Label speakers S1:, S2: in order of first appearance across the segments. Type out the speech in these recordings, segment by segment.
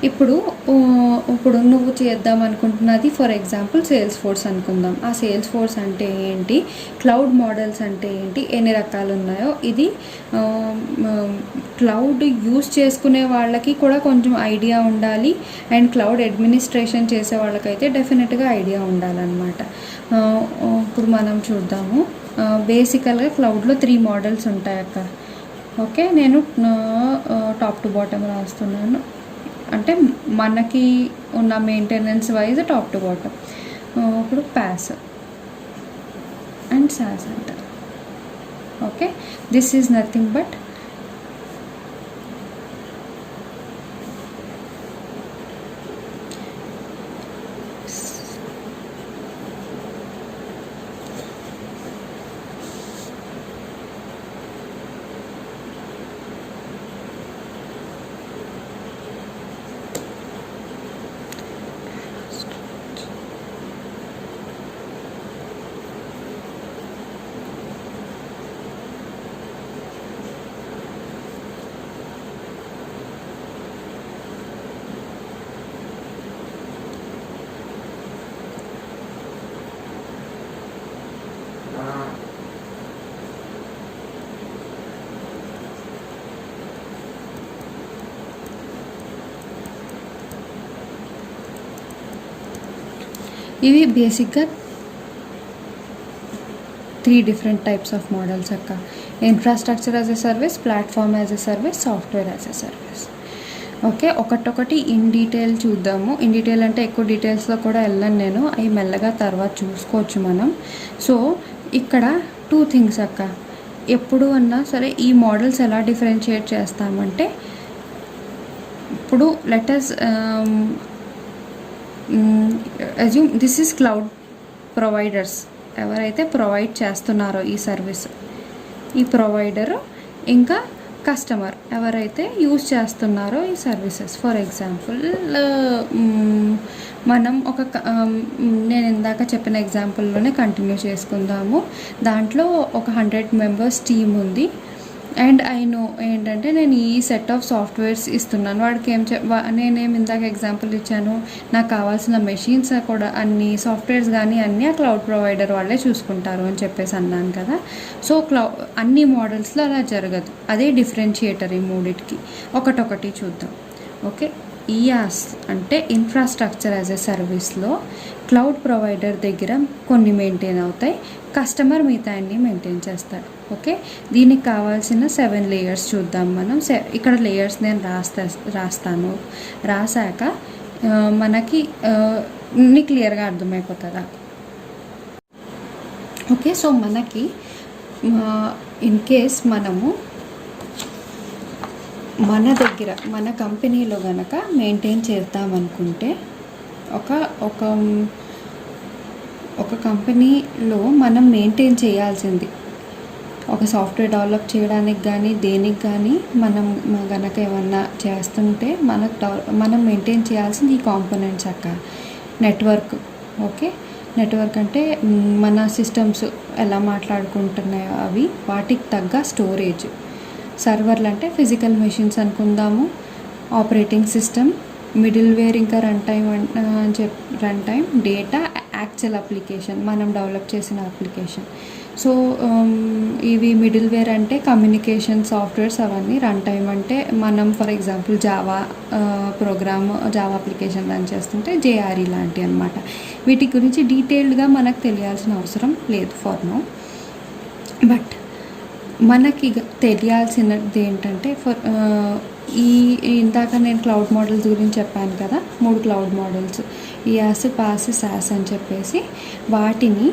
S1: ఇప్పుడు ఇప్పుడు నువ్వు చేద్దాం అనుకుంటున్నది ఫర్ ఎగ్జాంపుల్ సేల్స్ ఫోర్స్ అనుకుందాం. ఆ సేల్స్ ఫోర్స్ అంటే ఏంటి, క్లౌడ్ మోడల్స్ అంటే ఏంటి, ఎన్ని రకాలు ఉన్నాయో, ఇది క్లౌడ్ యూస్ చేసుకునే వాళ్ళకి కూడా కొంచెం ఐడియా ఉండాలి, అండ్ క్లౌడ్ అడ్మినిస్ట్రేషన్ చేసే వాళ్ళకైతే డెఫినెట్గా ఐడియా ఉండాలన్నమాట. ఇప్పుడు మనం చూద్దాము. బేసికల్గా క్లౌడ్లో 3 మోడల్స్ ఉంటాయి అక్క. ఓకే, నేను టాప్ టు బాటమ్ రాస్తున్నాను, అంటే మనకి ఉన్న maintenance wise top to bottom. ఇప్పుడు ప్యాస్ అండ్ సాస్ అంటారు. Okay, this is nothing but ఇవి బేసిక్గా 3 డిఫరెంట్ టైప్స్ ఆఫ్ మోడల్స్ అక్క. Infrastructure as a service, platform as a service, software as a service. Okay, ఒకటొకటి ఇన్ డీటెయిల్ చూద్దాము. In detail అంటే ఎక్కువ డీటెయిల్స్లో కూడా వెళ్ళను నేను, అవి మెల్లగా తర్వాత చూసుకోవచ్చు మనం. సో ఇక్కడ 2 థింగ్స్ అక్క. ఎప్పుడు అన్నా సరే ఈ మోడల్స్ ఎలా డిఫరెన్షియేట్ చేస్తామంటే, ఇప్పుడు let us assume this is cloud providers, ఎవరైతే ప్రొవైడ్ చేస్తున్నారో ఈ సర్వీస్, ఈ ప్రొవైడరు, ఇంకా కస్టమర్ ఎవరైతే యూజ్ చేస్తున్నారో ఈ సర్వీసెస్. ఫర్ ఎగ్జాంపుల్ మనం నేను ఇందాక చెప్పిన ఎగ్జాంపుల్లోనే కంటిన్యూ చేసుకుందాము. దాంట్లో ఒక 100 మెంబర్స్ టీమ్ ఉంది, అండ్ ఐ నో ఏంటంటే నేను ఈ సెట్ ఆఫ్ సాఫ్ట్వేర్స్ ఇస్తున్నాను. వాడికి నేనేమి ఇందాక ఎగ్జాంపుల్ ఇచ్చాను, నాకు కావాల్సిన మెషిన్స్ కూడా అన్ని సాఫ్ట్వేర్స్ కానీ అన్నీ ఆ క్లౌడ్ ప్రొవైడర్ వాళ్ళే చూసుకుంటారు అని చెప్పేసి అన్నాను కదా. సో అన్ని మోడల్స్లో అలా జరగదు, అదే డిఫరెన్షియేటర్ ఈ మూడిటికి. ఒకటొకటి చూద్దాం. ఓకే, IaaS అంటే ఇన్ఫ్రాస్ట్రక్చర్ యాజ్ ఎ సర్వీస్లో క్లౌడ్ ప్రొవైడర్ దగ్గర కొన్ని మెయింటైన్ అవుతాయి, కస్టమర్ మిగతా అన్ని మెయింటైన్ చేస్తాడు. ఓకే, దీనికి కావాల్సిన 7 లేయర్స్ చూద్దాం మనం. ఇక్కడ లేయర్స్ నేను రాస్తాను, రాసాక మనకి క్లియర్గా అర్థమైపోతుందా. ఓకే, సో మనకి ఇన్ కేస్ మనము మన దగ్గర మన కంపెనీలో కనుక మెయింటైన్ చేద్దామనుకుంటే, ఒక కంపెనీలో మనం మెయింటైన్ చేయాల్సింది, ఒక సాఫ్ట్వేర్ డెవలప్ చేయడానికి కానీ దేనికి కానీ మనం కనుక ఏమన్నా చేస్తుంటే మనం మెయింటైన్ చేయాల్సింది ఈ కాంపోనెంట్స్ అక్క. నెట్వర్క్. ఓకే, నెట్వర్క్ అంటే మన సిస్టమ్స్ ఎలా మాట్లాడుకుంటున్నాయో అవి, వాటికి తగ్గ స్టోరేజ్. సర్వర్లు అంటే ఫిజికల్ మెషిన్స్ అనుకుందాము, ఆపరేటింగ్ సిస్టమ్, మిడిల్ వేర్, ఇంకా run time, data, actual application, మనం డెవలప్ చేసిన అప్లికేషన్. సో ఇవి మిడిల్ వేర్ అంటే కమ్యూనికేషన్ సాఫ్ట్వేర్స్ అవన్నీ. రన్ టైం అంటే మనం for example Java application run చేస్తుంటే JRE లాంటివి అనమాట. వీటి గురించి డీటెయిల్డ్గా మనకు తెలియాల్సిన అవసరం లేదు ఫర్ నౌ. బట్ మనకి తెలియాల్సినది ఏంటంటే, ఇందాక నేను క్లౌడ్ మోడల్స్ గురించి చెప్పాను కదా, 3 cloud models, IaaS, PaaS, SaaS అని చెప్పేసి, వాటిని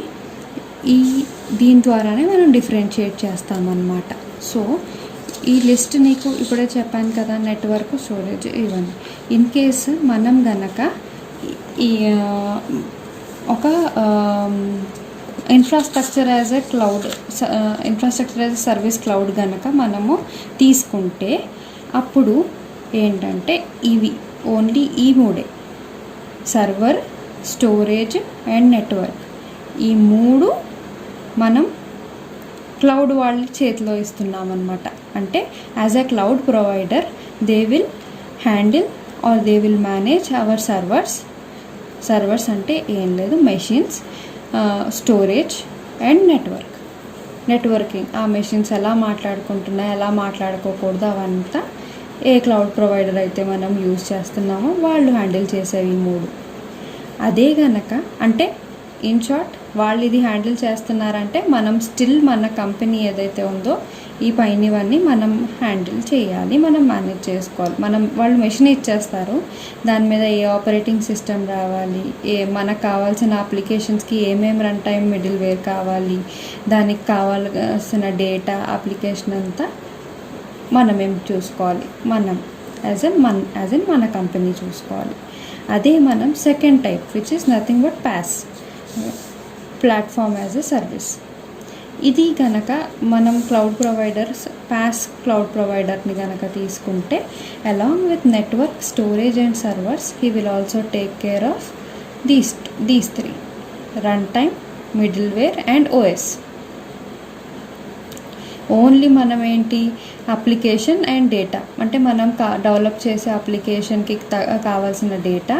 S1: దీని ద్వారానే మనం డిఫరెన్షియేట్ చేస్తామన్నమాట. సో ఈ లిస్ట్ నీకు ఇప్పుడే చెప్పాను కదా, నెట్వర్క్, స్టోరేజ్, ఇవన్నీ. ఇన్ కేసు మనం గనక ఒక infrastructure as a service cloud కనుక మనము తీసుకుంటే, అప్పుడు ఏంటంటే ఇవి ఓన్లీ ఈ 3 సర్వర్, స్టోరేజ్ అండ్ నెట్వర్క్, ఈ 3 మనం క్లౌడ్ వాళ్ళ చేతిలో ఇస్తున్నాం అన్నమాట. అంటే as a cloud provider they will handle are they will manage hour servers అంటే ఏం లేదు, మెషిన్స్, స్టోరేజ్ అండ్ నెట్వర్కింగ్. ఆ మెషిన్స్ ఎలా మాట్లాడుకుంటున్నాయి, ఎలా మాట్లాడుకోకూడదు, అవంతా ఏ క్లౌడ్ ప్రొవైడర్ అయితే మనం యూజ్ చేస్తున్నామో వాళ్ళు హ్యాండిల్ చేసేవి 3. అదే గనక అంటే ఇన్ షార్ట్ వాళ్ళు ఇది హ్యాండిల్ చేస్తున్నారంటే మనం స్టిల్ మన కంపెనీ ఏదైతే ఉందో ఈ పైనవన్నీ మనం హ్యాండిల్ చేయాలి, మనం మేనేజ్ చేసుకోవాలి. వాళ్ళు మెషిన్ ఇచ్చేస్తారు, దాని మీద ఏ ఆపరేటింగ్ సిస్టమ్ రావాలి, మనకు కావాల్సిన అప్లికేషన్స్కి ఏమేమి రన్ టైం మిడిల్ వేర్ కావాలి, దానికి కావాల్సిన డేటా అప్లికేషన్ అంతా మనమేం చూసుకోవాలి, మనం యాజ్ ఇన్ మన కంపెనీ చూసుకోవాలి. అదే మనం second type which is nothing but PaaS, platform as a service. ఇది కనుక మనం PaaS క్లౌడ్ ప్రొవైడర్ని కనుక తీసుకుంటే along with network, storage and servers he will also take care of these 3: runtime, middleware and OS. Only మనం ఏంటి application and data అంటే మనం డెవలప్ చేసే అప్లికేషన్కి కావాల్సిన డేటా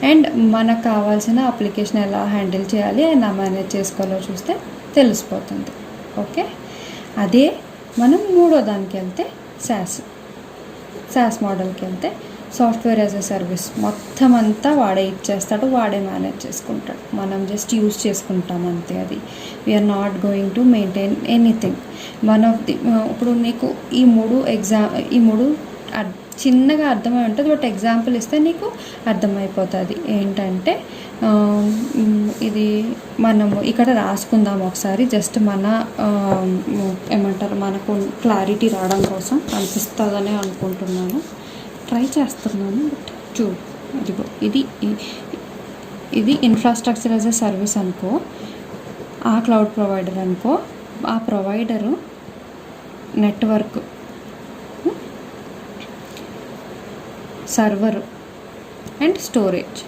S1: అండ్ మనకు కావాల్సిన అప్లికేషన్ ఎలా హ్యాండిల్ చేయాలి, ఎలా మేనేజ్ చేసుకోవాలో చూస్తే తెలిసిపోతుంది. ఓకే, అదే మనం మూడో దానికి వెళ్తే SaaS మోడల్కి వెళ్తే సాఫ్ట్వేర్ యాజ్ ఎ సర్వీస్ మొత్తం అంతా వాడే ఇచ్చేస్తాడు, వాడే మేనేజ్ చేసుకుంటాడు, మనం జస్ట్ యూజ్ చేసుకుంటాం అంతే. అది we are not going to maintain anything. ఇప్పుడు నీకు ఈ మూడు చిన్నగా అర్థమై ఉంటుంది, బట్ ఎగ్జాంపుల్ ఇస్తే నీకు అర్థమైపోతుంది. ఏంటంటే ఇది మనము ఇక్కడ రాసుకుందాం ఒకసారి, జస్ట్ మనకు క్లారిటీ రావడం కోసం అనిపిస్తుందని అనుకుంటున్నాను, ట్రై చేస్తున్నాను. బట్ చూడు, ఇదిగో ఇది ఇన్ఫ్రాస్ట్రక్చర్ యాజ్ ఎ సర్వీస్ అనుకో, ఆ క్లౌడ్ ప్రొవైడర్ అనుకో, ఆ provider network, server and storage,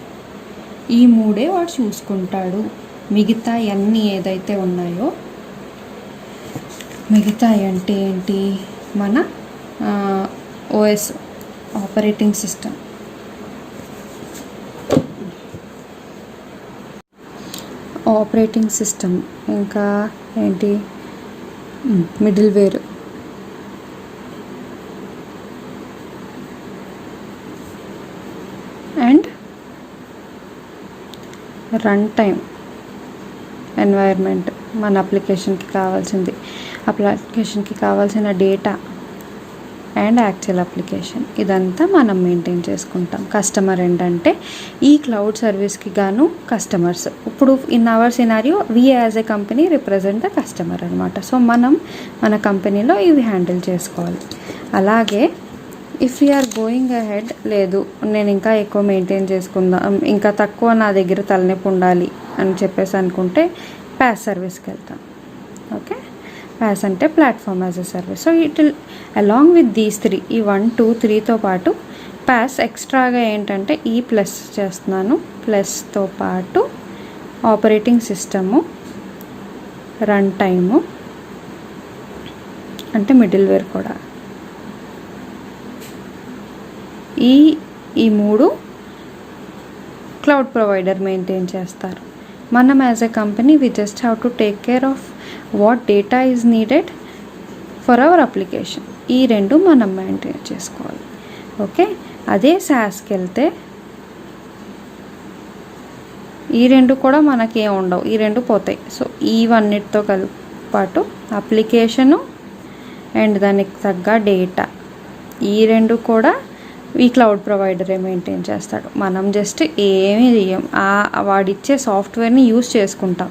S1: ఈ 3 వాడు చూసుకుంటాడు. మిగతా అన్నీ ఏదైతే ఉన్నాయో, మిగతా అంటే ఏంటి, మన OS ఆపరేటింగ్ సిస్టమ్, ఇంకా ఏంటి middleware, and runtime environment, మన అప్లికేషన్కి కావాల్సిన డేటా అండ్ యాక్చువల్ అప్లికేషన్, ఇదంతా మనం మెయింటైన్ చేసుకుంటాం. కస్టమర్ ఏంటంటే ఈ క్లౌడ్ సర్వీస్కి గాను కస్టమర్స్. ఇప్పుడు in our scenario we as a company represent the customer అనమాట. సో మనం మన కంపెనీలో ఇవి హ్యాండిల్ చేసుకోవాలి. అలాగే ఇఫ్ యూఆర్ గోయింగ్ అహెడ్, లేదు నేను ఇంకా ఎక్కువ మెయింటైన్ చేసుకుందాం, ఇంకా తక్కువ నా దగ్గర తలనొప్పి ఉండాలి అని చెప్పేసి అనుకుంటే PaaS సర్వీస్కి వెళ్తాం. ఓకే, PaaS అంటే platform as a service. So it will along with these 3, ఈ 1, 2, 3తో పాటు PaaS ఎక్స్ట్రాగా ఏంటంటే ఈ ప్లస్ చేస్తున్నాను, ప్లస్తో పాటు ఆపరేటింగ్ సిస్టము, రన్ టైము అంటే మిడిల్ వేర్ కూడా, ఈ 3 క్లౌడ్ ప్రొవైడర్ మెయింటైన్ చేస్తారు. మనం as a company we just have to take care of what data is needed for our application. ఈ 2 మనం మెయింటైన్ చేసుకోవాలి. ఓకే, అదే SaaSకి వెళ్తే ఈ 2 కూడా మనకేం ఉండవు, ఈ 2 పోతాయి. సో ఇవన్నిటితో పాటు అప్లికేషను అండ్ దానికి తగ్గ డేటా, ఈ 2 కూడా ఈ క్లౌడ్ ప్రొవైడరే మెయింటైన్ చేస్తాడు. మనం జస్ట్ ఏమీ చేయం, వాడిచ్చే సాఫ్ట్వేర్ని యూజ్ చేసుకుంటాం.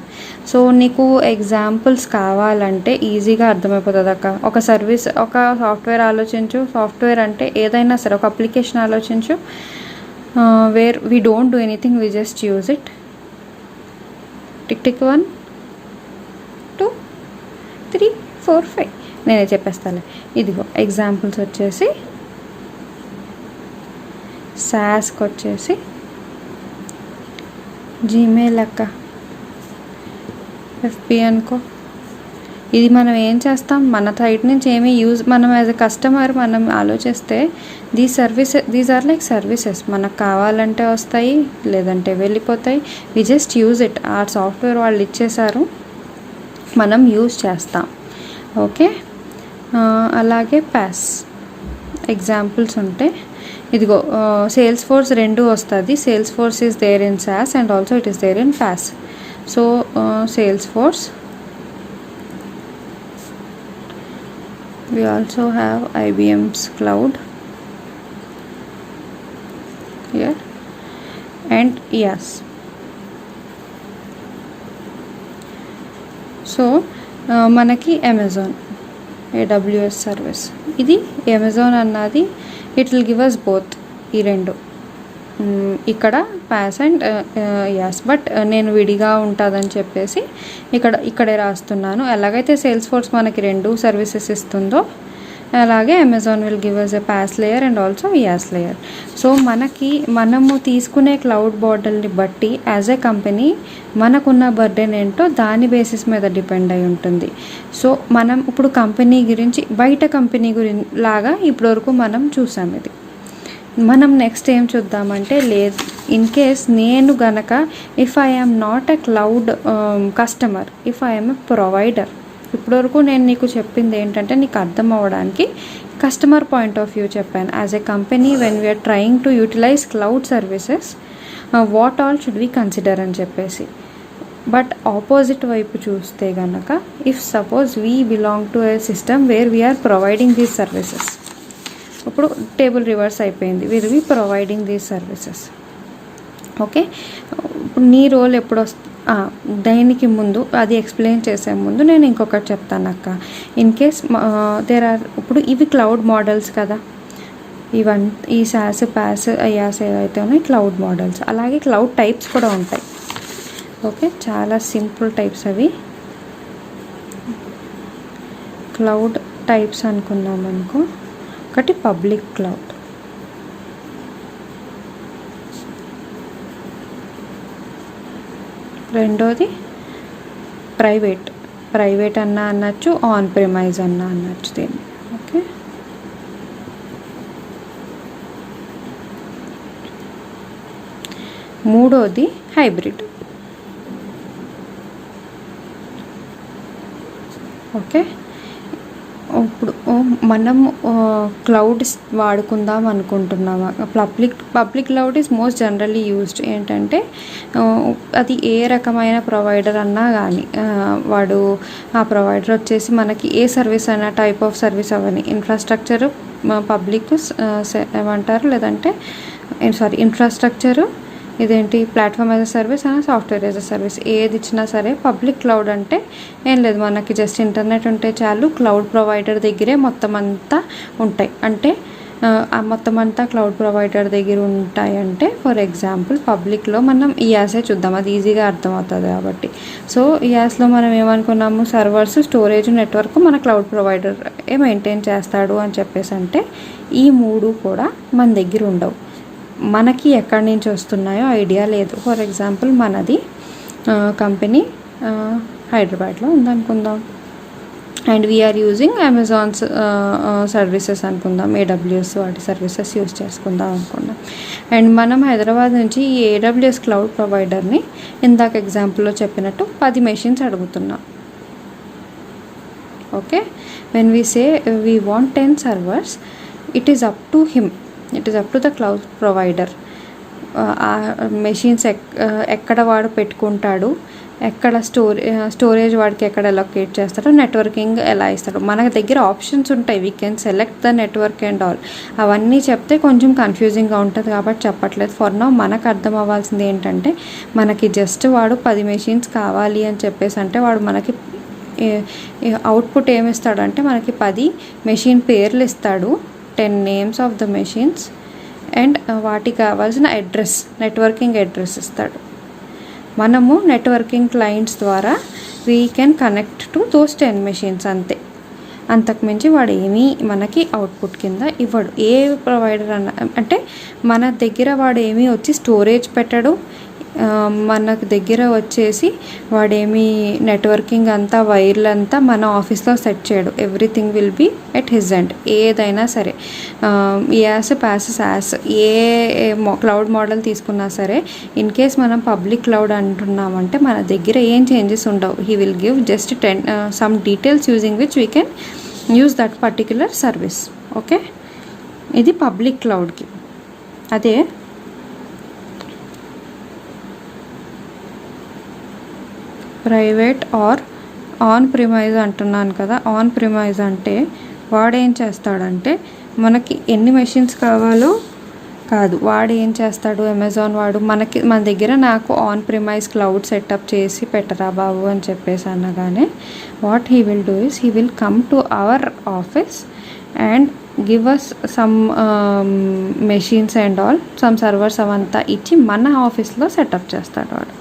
S1: సో నీకు ఎగ్జాంపుల్స్ కావాలంటే ఈజీగా అర్థమైపోతుంది అక్క. ఒక సాఫ్ట్వేర్ ఆలోచించు, సాఫ్ట్వేర్ అంటే ఏదైనా సరే, ఒక అప్లికేషన్ ఆలోచించు, where we don't do anything, we just use it. Tick 1, 2, 3, 4, 5 నేనే చెప్పేస్తాను. ఇదిగో ఎగ్జాంపుల్స్ వచ్చేసి SaaSకి వచ్చేసి జీమెయిల్ అక్క, FB అనుకో, ఇది మనం ఏం చేస్తాం, మన సైడ్ నుంచి ఏమీ యూజ్, మనం యాజ్ ఎ కస్టమర్ మనం ఆలోచిస్తే దీస్ ఆర్ లైక్ సర్వీసెస్. మనకు కావాలంటే వస్తాయి, లేదంటే వెళ్ళిపోతాయి. We just use it. ఆ సాఫ్ట్వేర్ వాళ్ళు ఇచ్చేసారు, మనం యూజ్ చేస్తాం. ఓకే, అలాగే ప్యాస్ ఎగ్జాంపుల్స్ ఉంటే ఇదిగో సేల్స్ ఫోర్స్ రెండు వస్తుంది. Salesforce is there in SaaS and also it is there in PaaS. So Salesforce, we also have IBM's cloud here and yes. So మనకి Amazon AWS service, ఇది Amazon అన్నది it will give us both, ఈ రెండు ఇక్కడ pass and as. But నేను విడిగా ఉంటుందని చెప్పేసి ఇక్కడే రాస్తున్నాను. ఎలాగైతే సేల్స్ ఫోర్స్ మనకి రెండు సర్వీసెస్ ఇస్తుందో అలాగే Amazon will give us a PaaS layer and also IaaS layer. So మనము తీసుకునే క్లౌడ్ మోడల్ని బట్టి యాజ్ ఎ కంపెనీ మనకున్న బర్డెన్ ఏంటో దాని బేసిస్ మీద డిపెండ్ అయి ఉంటుంది. సో మనం ఇప్పుడు కంపెనీ గురించి, బయట కంపెనీ లాగా ఇప్పటివరకు మనం చూసాం. ఇది మనం నెక్స్ట్ ఏం చూద్దామంటే, లేదు ఇన్ కేస్ నేను గనక if I am not a cloud customer, if I am a provider. ఇప్పటివరకు నేను నీకు చెప్పింది ఏంటంటే నీకు అర్థం అవ్వడానికి కస్టమర్ పాయింట్ ఆఫ్ వ్యూ చెప్పాను. As a company when we're trying to utilise cloud services what all should we consider అని చెప్పేసి. బట్ ఆపోజిట్ వైపు చూస్తే కనుక, if suppose we belong to a system where we're providing these services, ఇప్పుడు table reverse అయిపోయింది, will be providing these services. Okay, ఇప్పుడు నీ role ఎప్పుడు దానికి ముందు, అది ఎక్స్ప్లెయిన్ చేసే ముందు నేను ఇంకొకటి చెప్తాను అక్క. ఇన్ కేస్ ఇప్పుడు ఇవి క్లౌడ్ మోడల్స్ కదా, ఈ SaaS PaaS IaaS ఏవైతే ఉన్నాయి క్లౌడ్ మోడల్స్. అలాగే క్లౌడ్ టైప్స్ కూడా ఉంటాయి. ఓకే, చాలా సింపుల్ టైప్స్ అవి. క్లౌడ్ టైప్స్ అనుకున్నాం అనుకో, ఒకటి పబ్లిక్ క్లౌడ్, రెండోది ప్రైవేట్ అన్నా అనొచ్చు, ఆన్ ప్రిమైజ్ అన్నా అనొచ్చు దీన్ని. ఓకే, మూడోది హైబ్రిడ్. ఓకే, ఇప్పుడు మనం క్లౌడ్ వాడుకుందాం అనుకుంటున్నామా, public cloud is most generally used. ఏంటంటే అది ఏ రకమైన ప్రొవైడర్ అన్నా కానీ వాడు ఆ ప్రొవైడర్ వచ్చేసి మనకి ఏ సర్వీస్ అయినా, type of service Avani, infrastructure public ఏమంటారు, లేదంటే ఇన్ఫ్రాస్ట్రక్చరు, ఇదేంటి platform as a service and software as a service, ఏది ఇచ్చినా సరే పబ్లిక్ క్లౌడ్ అంటే ఏం లేదు, మనకి జస్ట్ ఇంటర్నెట్ ఉంటే చాలు, క్లౌడ్ ప్రొవైడర్ దగ్గరే మొత్తం అంతా ఉంటాయి. అంటే మొత్తం అంతా క్లౌడ్ ప్రొవైడర్ దగ్గర ఉంటాయంటే, ఫర్ ఎగ్జాంపుల్ పబ్లిక్లో మనం IaaSే చూద్దాం, అది ఈజీగా అర్థమవుతుంది కాబట్టి. సో IaaSలో మనం ఏమనుకున్నాము, సర్వర్స్, స్టోరేజ్, నెట్వర్క్ మన క్లౌడ్ ప్రొవైడర్ మెయింటైన్ చేస్తాడు అని చెప్పేసి. అంటే ఈ మూడు కూడా మన దగ్గర ఉండవు, మనకి ఎక్కడి నుంచి వస్తున్నాయో ఐడియా లేదు. ఫర్ ఎగ్జాంపుల్ మనది కంపెనీ హైదరాబాద్లో ఉందనుకుందాం, and we're using Amazon's services అనుకుందాం, AWS వాటి సర్వీసెస్ యూజ్ చేసుకుందాం అనుకుందాం. అండ్ మనం హైదరాబాద్ నుంచి ఈ AWS క్లౌడ్ ప్రొవైడర్ని ఇందాక ఎగ్జాంపుల్లో చెప్పినట్టు 10 మెషిన్స్ అడుగుతున్నాం. Okay, when we say we want 10 servers, it is up to him, it is up to the cloud provider. ఆ మెషిన్స్ ఎక్కడ వాడు పెట్టుకుంటాడు, ఎక్కడ స్టోరేజ్ వాడికి ఎక్కడ అలొకేట్ చేస్తాడో, నెట్వర్కింగ్ ఎలా ఇస్తాడో, మన దగ్గర ఆప్షన్స్ ఉంటాయి. We can select the network and all. అవన్నీ చెప్తే కొంచెం కన్ఫ్యూజింగ్గా ఉంటుంది కాబట్టి చెప్పట్లేదు. ఫర్ నౌ మనకు అర్థం అవ్వాల్సింది ఏంటంటే, మనకి జస్ట్ వాడు 10 మెషిన్స్ కావాలి అని చెప్పేసి అంటే వాడు మనకి అవుట్పుట్ ఏమిస్తాడంటే, మనకి 10 మెషిన్ పేర్లు ఇస్తాడు, 10 names of the machines, and వాటికి కావాల్సిన అడ్రస్, నెట్వర్కింగ్ అడ్రస్ ఇస్తాడు. మనము నెట్వర్కింగ్ క్లయింట్స్ ద్వారా we can connect to those 10 machines అంతే. అంతకుమించి వాడు ఏమీ మనకి అవుట్పుట్ కింద ఇవ్వడు. ఏ ప్రొవైడర్ అంటే మన దగ్గర వాడు ఏమీ వచ్చి స్టోరేజ్ పెట్టడు, మనకు దగ్గర వచ్చేసి వాడేమి నెట్వర్కింగ్ అంతా వైర్లు అంతా మన ఆఫీస్లో సెట్ చేయడు. Everything will be at his end. ఏదైనా సరే IaaS PaaSes as a cloud model తీసుకున్నా సరే, ఇన్ కేస్ మనం పబ్లిక్ క్లౌడ్ అంటున్నామంటే మన దగ్గర ఏం చేంజెస్ ఉండవు. He will give just some details using which we can use that particular service. Okay, ఇది పబ్లిక్ క్లౌడ్కి. అదే ప్రైవేట్ ఆర్ ఆన్ ప్రిమైజ్ అంటున్నాను కదా. ఆన్ ప్రిమైజ్ అంటే వాడు ఏం చేస్తాడంటే మనకి ఎన్ని మెషిన్స్ కావాలో కాదు, వాడు ఏం చేస్తాడు, అమెజాన్ వాడు మన దగ్గర నాకు ఆన్ ప్రిమైజ్ క్లౌడ్ సెటప్ చేసి పెట్టరా బాబు అని చెప్పేసి అనగానే what he will do is he will come to our office and give us some machines and all, some servers అవంతా ఇచ్చి మన ఆఫీస్లో సెటప్ చేస్తాడు వాడు.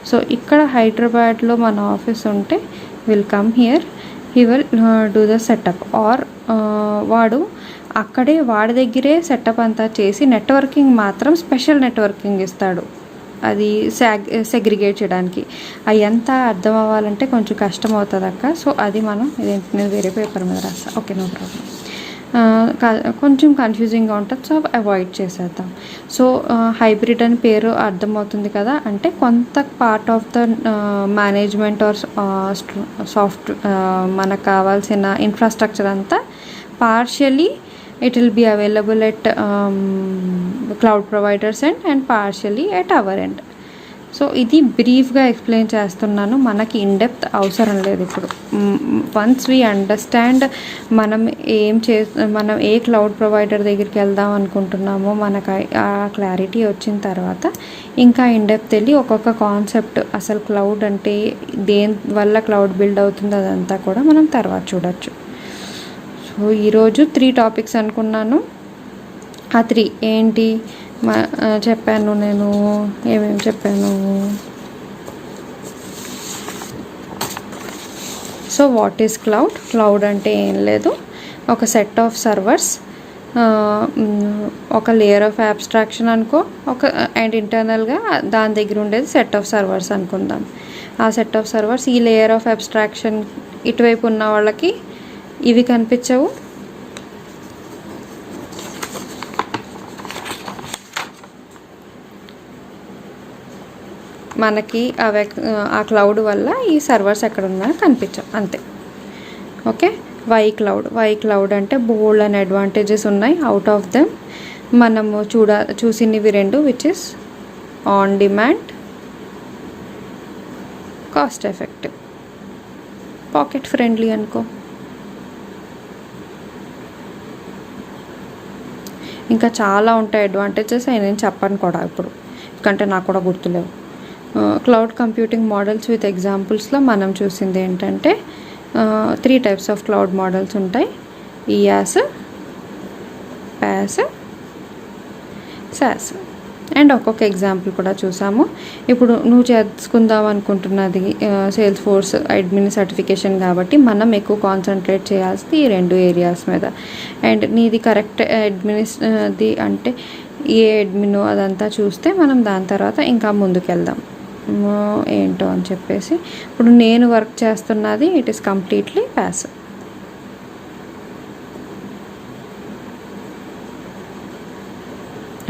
S1: సో ఇక్కడ హైదరాబాద్లో మన ఆఫీస్ ఉంటే will come here, he will do the setup. Or వాడు అక్కడే వాడి దగ్గరే సెటప్ అంతా చేసి నెట్వర్కింగ్ మాత్రం స్పెషల్ నెట్వర్కింగ్ ఇస్తాడు, అది సెగ్రిగేట్ చేయడానికి. అవి ఎంత అర్థం అవ్వాలంటే కొంచెం కష్టం అవుతుంది అక్క. సో అది మనం ఇదేంటి నేను వేరే పేపర్ మీద రాస్తా. Okay, no problem. కొంచెం కన్ఫ్యూజింగ్గా ఉంటుంది, సో అవాయిడ్ చేసేద్దాం. సో హైబ్రిడ్ అని పేరు అర్థమవుతుంది కదా, అంటే కొంత part of the management or soft మనకు కావాల్సిన ఇన్ఫ్రాస్ట్రక్చర్ అంతా partially it will be available at cloud providers end and partially at our end. So ఇది బ్రీఫ్గా ఎక్స్ప్లెయిన్ చేస్తున్నాను, మనకి ఇన్డెప్త్ అవసరం లేదు ఇప్పుడు. వన్స్ వీ అండర్స్టాండ్ మనం మనం ఏ క్లౌడ్ ప్రొవైడర్ దగ్గరికి వెళ్దాం అనుకుంటున్నామో మనకు ఆ క్లారిటీ వచ్చిన తర్వాత ఇంకా ఇన్డెప్త్ వెళ్ళి ఒక్కొక్క కాన్సెప్ట్, అసలు క్లౌడ్ అంటే దేని వల్ల క్లౌడ్ బిల్డ్ అవుతుంది అదంతా కూడా మనం తర్వాత చూడొచ్చు. సో ఈరోజు 3 టాపిక్స్ అనుకున్నాను. ఆ 3 ఏంటి చెప్పాను నేను, ఏమేమి చెప్పాను. So what is cloud? Cloud అంటే ఏం లేదు, ఒక సెట్ ఆఫ్ సర్వర్స్, ఒక లేయర్ ఆఫ్ అబ్స్ట్రాక్షన్ అనుకో, అండ్ ఇంటర్నల్గా దాని దగ్గర ఉండేది సెట్ ఆఫ్ సర్వర్స్ అనుకుందాం. ఆ సెట్ ఆఫ్ సర్వర్స్, ఈ లేయర్ ఆఫ్ అబ్స్ట్రాక్షన్ ఇటువైపు ఉన్న వాళ్ళకి ఇవి కనిపించవు, మనకి ఆ క్లౌడ్ వల్ల ఈ సర్వర్స్ ఎక్కడ ఉన్నా కనిపించవు అంతే. ఓకే, వై క్లౌడ్ అంటే బోల్డ్ అండ్ అడ్వాంటేజెస్ ఉన్నాయి. అవుట్ ఆఫ్ దెమ్ మనము చూసినవి 2, which is on demand, cost effective, pocket friendly అనుకో. ఇంకా చాలా ఉంటాయి అడ్వాంటేజెస్, నేను చెప్పను కూడా ఇప్పుడు, ఎందుకంటే నాకు కూడా గుర్తులేవు. క్లౌడ్ కంప్యూటింగ్ మోడల్స్ విత్ ఎగ్జాంపుల్స్లో మనం చూసింది ఏంటంటే 3 టైప్స్ ఆఫ్ క్లౌడ్ మోడల్స్ ఉంటాయి, IaaS, PaaS, SaaS. అండ్ ఒక్కొక్క ఎగ్జాంపుల్ కూడా చూసాము. ఇప్పుడు నువ్వు చేసుకుందాం అనుకుంటున్నది సేల్స్ ఫోర్స్ అడ్మిన్ సర్టిఫికేషన్ కాబట్టి మనం ఎక్కువ కాన్సన్ట్రేట్ చేయాల్సింది ఈ 2 ఏరియాస్ మీద. అండ్ నీది కరెక్ట్ అడ్మినిస్ది అంటే ఏ అడ్మిన్ అదంతా చూస్తే మనం దాని తర్వాత ఇంకా ముందుకెళ్దాం ఏంటో అని చెప్పేసి. ఇప్పుడు నేను వర్క్ చేస్తున్నది it is completely PaaS.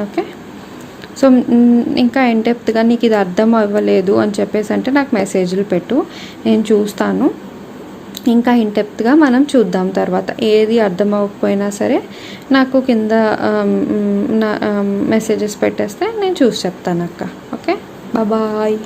S1: Okay, so ఇంకా ఇన్డెప్త్గా నీకు ఇది అర్థం అవ్వలేదు అని చెప్పేసి అంటే నాకు మెసేజ్లు పెట్టు, నేను చూస్తాను. ఇంకా ఇన్డెప్త్గా మనం చూద్దాం తర్వాత. ఏది అర్థం అవ్వకపోయినా సరే నాకు కింద మెసేజెస్ పెట్టేస్తే నేను చూసి చెప్తాను అక్క. Okay, bye.